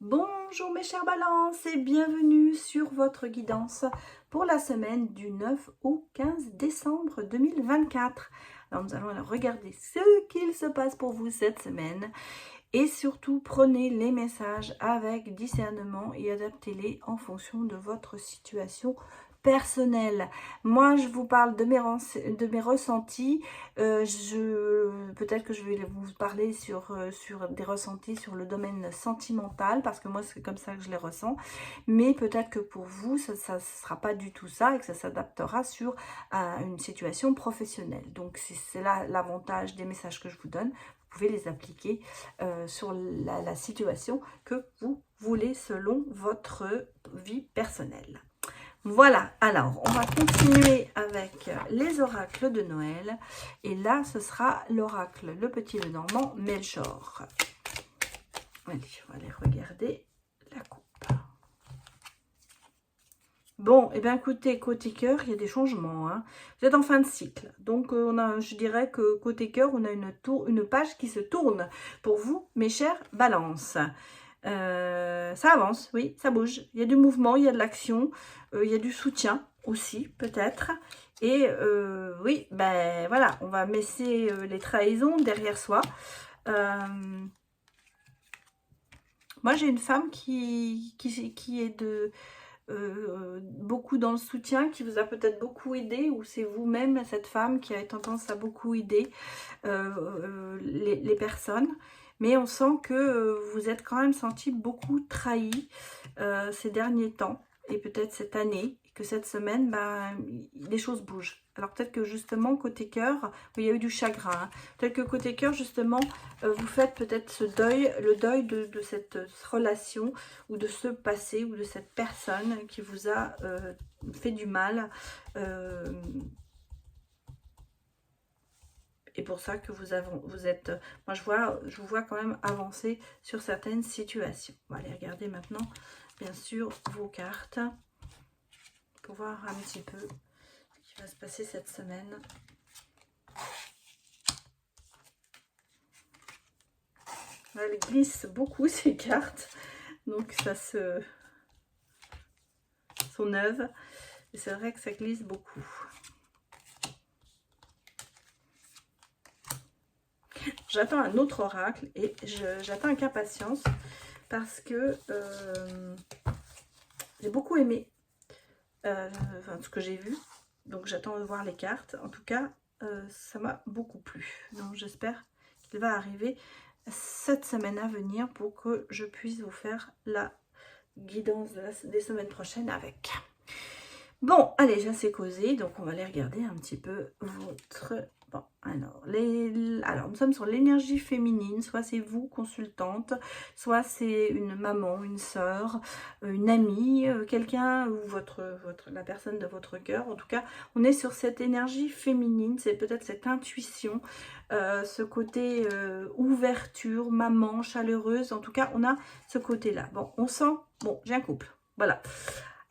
Bonjour mes chers balances et bienvenue sur votre guidance pour la semaine du 9 au 15 décembre 2024. Alors nous allons regarder ce qu'il se passe pour vous cette semaine et surtout prenez les messages avec discernement et adaptez-les en fonction de votre situation personnelle. Moi je vous parle de mes ressentis. Peut-être que je vais vous parler sur des ressentis sur le domaine sentimental, parce que moi c'est comme ça que je les ressens, mais peut-être que pour vous ça ne sera pas du tout ça et que ça s'adaptera sur une situation professionnelle. Donc c'est là l'avantage des messages que je vous donne. Vous pouvez les appliquer sur la situation que vous voulez selon votre vie personnelle. Voilà, alors on va continuer avec les oracles de Noël. Et là, ce sera l'oracle Le Petit Le Normand Melchior. Allez, on va aller regarder la coupe. Bon, et bien écoutez, côté cœur, il y a des changements. Hein. Vous êtes en fin de cycle. Donc, je dirais que côté cœur, on a une page qui se tourne pour vous, mes chers balances. Ça avance, oui, ça bouge. Il y a du mouvement, il y a de l'action, il y a du soutien aussi, peut-être. Et oui, ben voilà, on va laisser les trahisons derrière soi. Moi, j'ai une femme qui est beaucoup dans le soutien, qui vous a peut-être beaucoup aidé, ou c'est vous-même, cette femme, qui a tendance à beaucoup aider les personnes. Mais on sent que vous êtes quand même senti beaucoup trahi ces derniers temps, et peut-être cette année, et que cette semaine, ben, les choses bougent. Alors peut-être que justement, côté cœur, il y a eu du chagrin. Hein. Peut-être que côté cœur, justement, vous faites peut-être ce deuil, le deuil de cette relation, ou de ce passé, ou de cette personne qui vous a fait du mal. Et pour ça que vous êtes, moi je vous vois quand même avancer sur certaines situations. On va aller regarder maintenant, bien sûr, vos cartes pour voir un petit peu ce qui va se passer cette semaine. Elles glissent beaucoup ces cartes, donc ça sont neuves, et c'est vrai que ça glisse beaucoup. J'attends un autre oracle et j'attends avec impatience parce que j'ai beaucoup aimé ce que j'ai vu. Donc j'attends de voir les cartes. En tout cas, ça m'a beaucoup plu. Donc j'espère qu'il va arriver cette semaine à venir pour que je puisse vous faire la guidance des semaines prochaines avec. Bon, allez, j'ai assez causé. Donc on va aller regarder un petit peu votre... Bon, alors, nous sommes sur l'énergie féminine, soit c'est vous, consultante, soit c'est une maman, une sœur, une amie, quelqu'un, ou la personne de votre cœur. En tout cas, on est sur cette énergie féminine, c'est peut-être cette intuition, ce côté ouverture, maman, chaleureuse. En tout cas, on a ce côté-là. Bon, on sent, bon, j'ai un couple, voilà.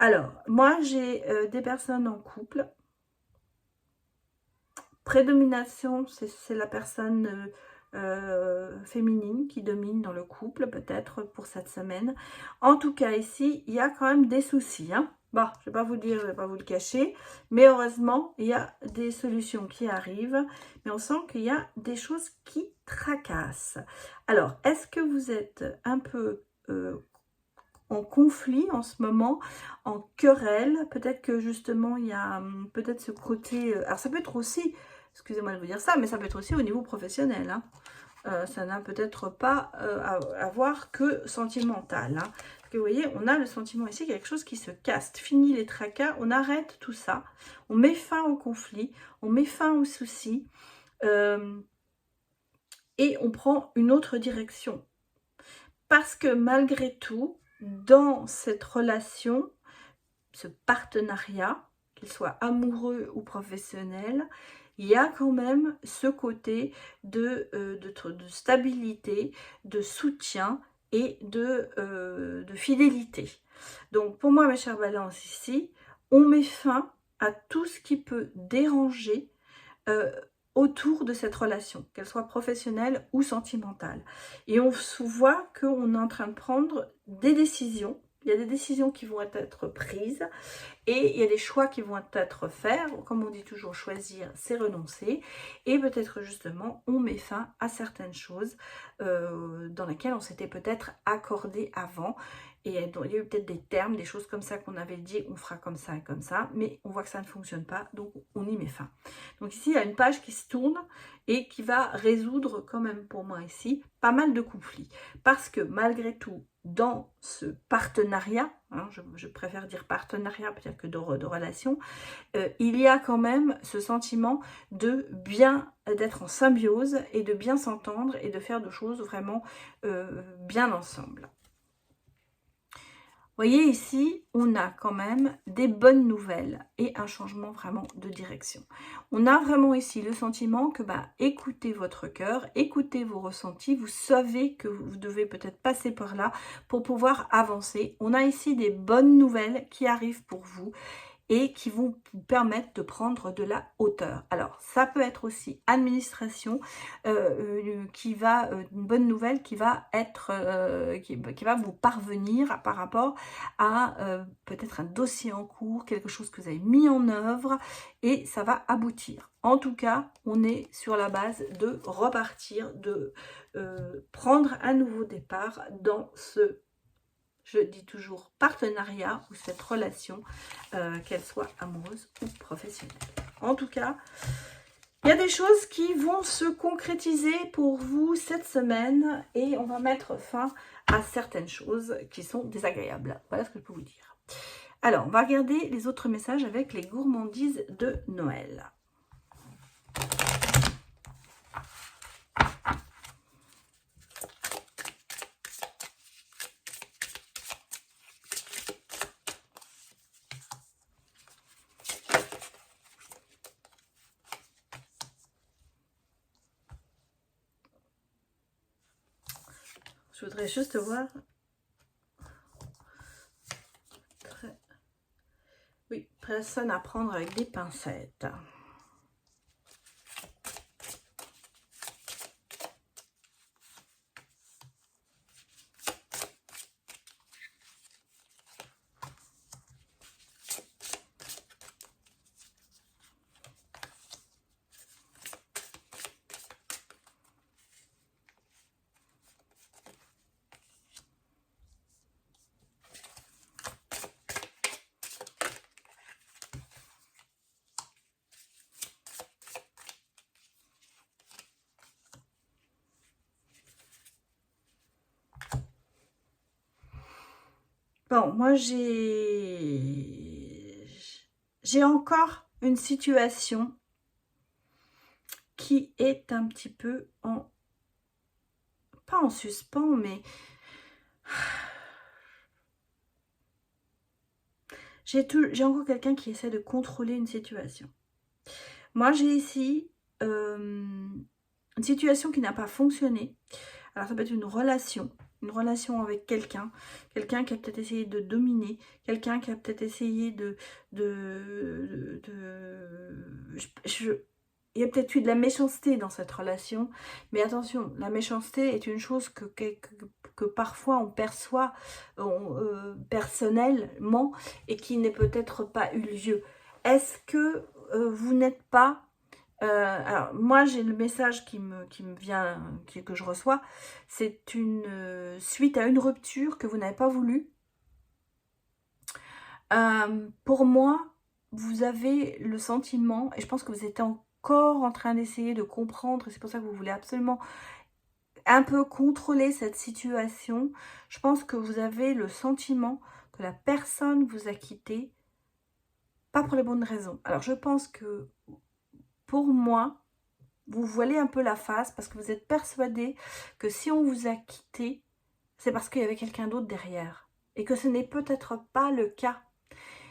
Alors, moi, j'ai des personnes en couple. Prédomination, c'est la personne féminine qui domine dans le couple, peut-être pour cette semaine. En tout cas, ici, il y a quand même des soucis. Hein. Bon, je ne vais pas vous dire, je ne vais pas vous le cacher, mais heureusement, il y a des solutions qui arrivent, mais on sent qu'il y a des choses qui tracassent. Alors, est-ce que vous êtes un peu en conflit en ce moment, en querelle? Peut-être que justement, il y a peut-être ce côté... alors, ça peut être aussi... Excusez-moi de vous dire ça, mais ça peut être aussi au niveau professionnel. Hein. Ça n'a peut-être pas à voir que sentimental. Hein. Parce que vous voyez, on a le sentiment ici, quelque chose qui se casse. Fini les tracas, on arrête tout ça. On met fin au conflit, on met fin aux soucis. Et on prend une autre direction. Parce que malgré tout, dans cette relation, ce partenariat, qu'il soit amoureux ou professionnel, il y a quand même ce côté de stabilité, de soutien et de fidélité. Donc pour moi, mes chers balances, ici, on met fin à tout ce qui peut déranger autour de cette relation, qu'elle soit professionnelle ou sentimentale. Et on se voit qu'on est en train de prendre des décisions. Il y a des décisions qui vont être prises et il y a des choix qui vont être faits. Comme on dit toujours, choisir, c'est renoncer. Et peut-être justement, on met fin à certaines choses dans lesquelles on s'était peut-être accordé avant. Et il y a eu peut-être des termes, des choses comme ça qu'on avait dit, on fera comme ça et comme ça. Mais on voit que ça ne fonctionne pas, donc on y met fin. Donc ici, il y a une page qui se tourne et qui va résoudre quand même pour moi ici pas mal de conflits. Parce que malgré tout, dans ce partenariat, hein, je préfère dire partenariat peut-être que de relation, il y a quand même ce sentiment de bien, d'être en symbiose et de bien s'entendre et de faire des choses vraiment bien ensemble. Vous voyez ici, on a quand même des bonnes nouvelles et un changement vraiment de direction. On a vraiment ici le sentiment que écoutez votre cœur, écoutez vos ressentis, vous savez que vous devez peut-être passer par là pour pouvoir avancer. On a ici des bonnes nouvelles qui arrivent pour vous et qui vont vous permettre de prendre de la hauteur. Alors, ça peut être aussi administration, une bonne nouvelle qui va être, qui va vous parvenir par rapport à peut-être un dossier en cours, quelque chose que vous avez mis en œuvre et ça va aboutir. En tout cas, on est sur la base de repartir, de prendre un nouveau départ dans ce, je dis toujours, partenariat ou cette relation, qu'elle soit amoureuse ou professionnelle. En tout cas, il y a des choses qui vont se concrétiser pour vous cette semaine et on va mettre fin à certaines choses qui sont désagréables. Voilà ce que je peux vous dire. Alors, on va regarder les autres messages avec les gourmandises de Noël. Je voudrais juste voir. Oui, personne à prendre avec des pincettes. Bon, moi j'ai encore une situation qui est un petit peu en, pas en suspens, mais j'ai encore quelqu'un qui essaie de contrôler une situation. Moi j'ai ici une situation qui n'a pas fonctionné. Alors ça peut être une relation avec quelqu'un qui a peut-être essayé de dominer, quelqu'un qui a peut-être essayé il y a peut-être eu de la méchanceté dans cette relation, mais attention, la méchanceté est une chose que parfois on perçoit personnellement et qui n'est peut-être pas eu lieu. Est-ce que vous n'êtes pas... alors moi j'ai le message qui me vient, que je reçois, c'est une suite à une rupture que vous n'avez pas voulu. Pour moi, vous avez le sentiment, et je pense que vous êtes encore en train d'essayer de comprendre, et c'est pour ça que vous voulez absolument un peu contrôler cette situation. Je pense que vous avez le sentiment que la personne vous a quitté, pas pour les bonnes raisons. Alors je pense que pour moi, vous voilez un peu la face parce que vous êtes persuadé que si on vous a quitté, c'est parce qu'il y avait quelqu'un d'autre derrière. Et que ce n'est peut-être pas le cas.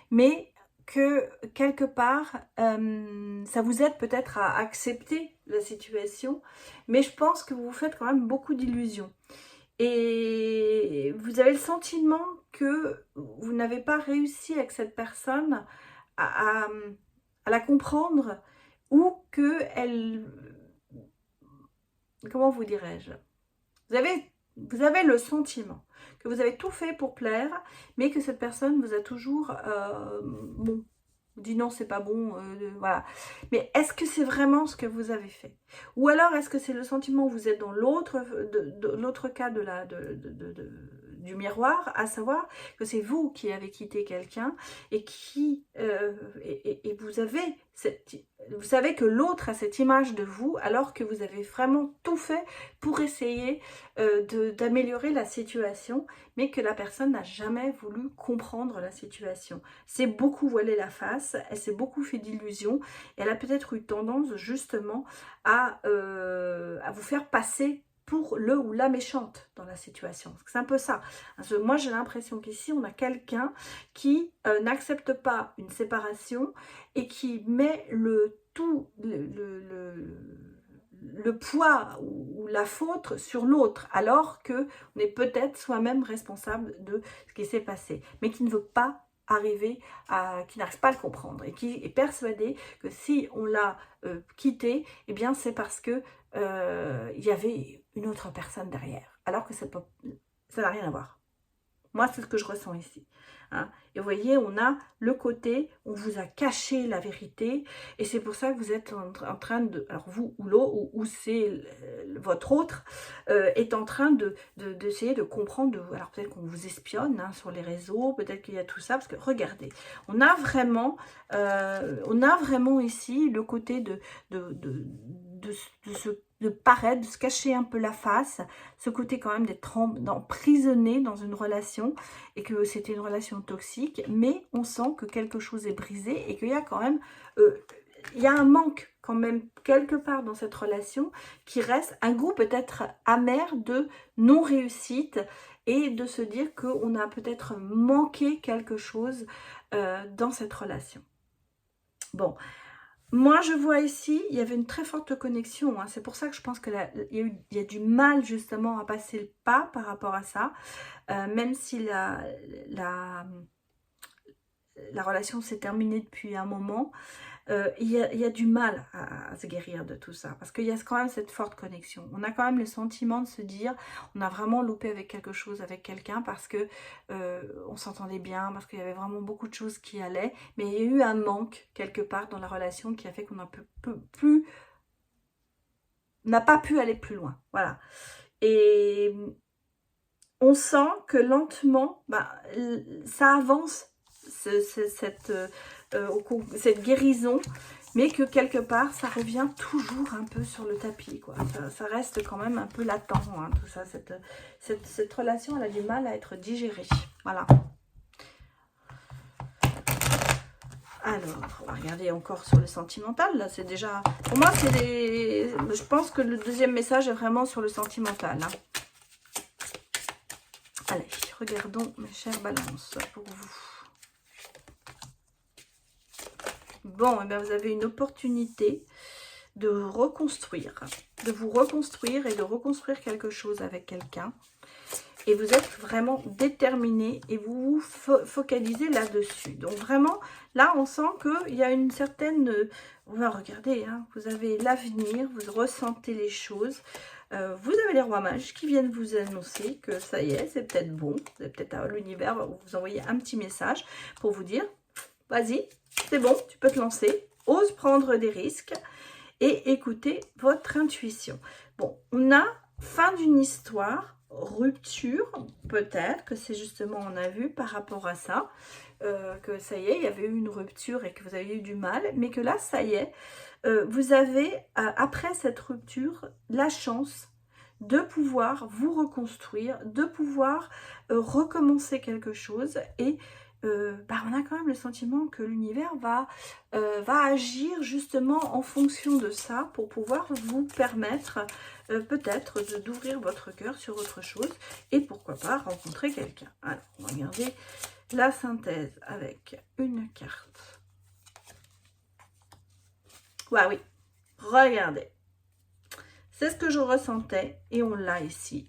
Mais que quelque part, ça vous aide peut-être à accepter la situation. Mais je pense que vous vous faites quand même beaucoup d'illusions. Et vous avez le sentiment que vous n'avez pas réussi avec cette personne à la comprendre ou que elle... Comment vous dirais-je? Vous avez le sentiment que vous avez tout fait pour plaire, mais que cette personne vous a toujours... bon, dit non, c'est pas bon, voilà. Mais est-ce que c'est vraiment ce que vous avez fait? Ou alors, est-ce que c'est le sentiment où vous êtes dans l'autre cas du miroir, à savoir que c'est vous qui avez quitté quelqu'un et et vous savez que l'autre a cette image de vous alors que vous avez vraiment tout fait pour essayer d'améliorer la situation, mais que la personne n'a jamais voulu comprendre la situation. C'est beaucoup voilé la face, elle s'est beaucoup fait d'illusions, elle a peut-être eu tendance justement à vous faire passer pour le ou la méchante dans la situation. C'est un peu ça. Parce que moi, j'ai l'impression qu'ici, on a quelqu'un qui n'accepte pas une séparation et qui met le poids ou la faute sur l'autre, alors que on est peut-être soi-même responsable de ce qui s'est passé, mais qui ne veut pas qui n'arrive pas à le comprendre et qui est persuadé que si on l'a quitté, eh bien c'est parce que il y avait une autre personne derrière, alors que ça n'a rien à voir. Moi, c'est ce que je ressens ici. Hein. Et vous voyez, on a le côté, on vous a caché la vérité, et c'est pour ça que vous êtes en train de, alors vous ou l'autre, ou c'est votre autre, est en train d'essayer de comprendre, alors peut-être qu'on vous espionne hein, sur les réseaux, peut-être qu'il y a tout ça, parce que regardez, on a vraiment ici le côté de paraître, de se cacher un peu la face, ce côté quand même d'être emprisonné dans une relation et que c'était une relation toxique, mais on sent que quelque chose est brisé et qu'il y a quand même, il y a un manque quand même quelque part dans cette relation qui reste un goût peut-être amer de non-réussite et de se dire qu'on a peut-être manqué quelque chose dans cette relation. Bon. Moi, je vois ici, il y avait une très forte connexion. Hein. C'est pour ça que je pense qu'il y a du mal justement à passer le pas par rapport à ça. Même si la relation s'est terminée depuis un moment, il y a du mal à se guérir de tout ça. Parce qu'il y a quand même cette forte connexion. On a quand même le sentiment de se dire, on a vraiment loupé avec quelque chose, avec quelqu'un, parce que on s'entendait bien, parce qu'il y avait vraiment beaucoup de choses qui allaient. Mais il y a eu un manque quelque part dans la relation qui a fait qu'on n'a pas pu aller plus loin. Voilà. Et on sent que lentement, ça avance, cette guérison, mais que quelque part, ça revient toujours un peu sur le tapis, quoi. Ça reste quand même un peu latent, hein, tout ça. Cette relation, elle a du mal à être digérée. Voilà. Alors, on va regarder encore sur le sentimental. Là, c'est déjà... Pour moi, je pense que le deuxième message est vraiment sur le sentimental. Hein. Allez, regardons mes chères balances pour vous. Bon, eh bien, vous avez une opportunité de reconstruire, de vous reconstruire et de reconstruire quelque chose avec quelqu'un. Et vous êtes vraiment déterminé et vous vous focalisez là-dessus. Donc vraiment, là, on sent qu'il y a une certaine... On va regarder, hein, vous avez l'avenir, vous ressentez les choses. Vous avez les rois mages qui viennent vous annoncer que ça y est, c'est peut-être bon. Vous avez peut-être l'univers va vous envoyer un petit message pour vous dire, vas-y, c'est bon, tu peux te lancer. Ose prendre des risques et écouter votre intuition. Bon, on a fin d'une histoire, rupture, peut-être que c'est justement, on a vu par rapport à ça, que ça y est, il y avait eu une rupture et que vous avez eu du mal, mais que là, ça y est, vous avez, après cette rupture, la chance de pouvoir vous reconstruire, de pouvoir recommencer quelque chose et on a quand même le sentiment que l'univers va agir justement en fonction de ça pour pouvoir vous permettre peut-être d'ouvrir votre cœur sur autre chose et pourquoi pas rencontrer quelqu'un. Alors, on va regarder la synthèse avec une carte. Ouais, oui, regardez. C'est ce que je ressentais et on l'a ici.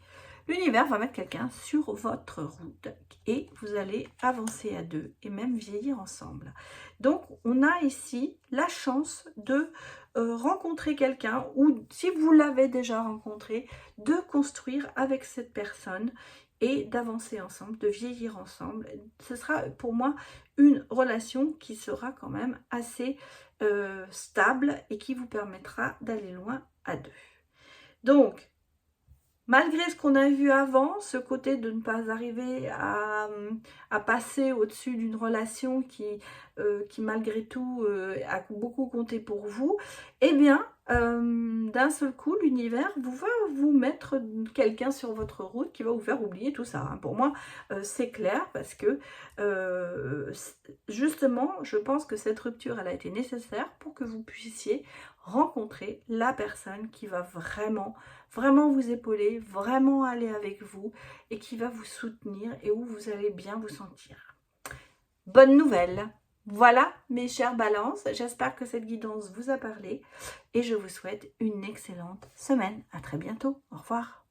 l'univers va mettre quelqu'un sur votre route et vous allez avancer à deux et même vieillir ensemble. Donc, on a ici la chance de rencontrer quelqu'un ou si vous l'avez déjà rencontré, de construire avec cette personne et d'avancer ensemble, de vieillir ensemble. Ce sera pour moi une relation qui sera quand même assez stable et qui vous permettra d'aller loin à deux. Donc, malgré ce qu'on a vu avant, ce côté de ne pas arriver à passer au-dessus d'une relation qui malgré tout a beaucoup compté pour vous, eh bien, d'un seul coup, l'univers va vous mettre quelqu'un sur votre route qui va vous faire oublier tout ça. Hein. Pour moi, c'est clair parce que justement, je pense que cette rupture, elle a été nécessaire pour que vous puissiez rencontrer la personne qui va vraiment vous épauler, vraiment aller avec vous et qui va vous soutenir et où vous allez bien vous sentir. Bonne nouvelle! Voilà mes chères balances, j'espère que cette guidance vous a parlé et je vous souhaite une excellente semaine. À très bientôt, au revoir.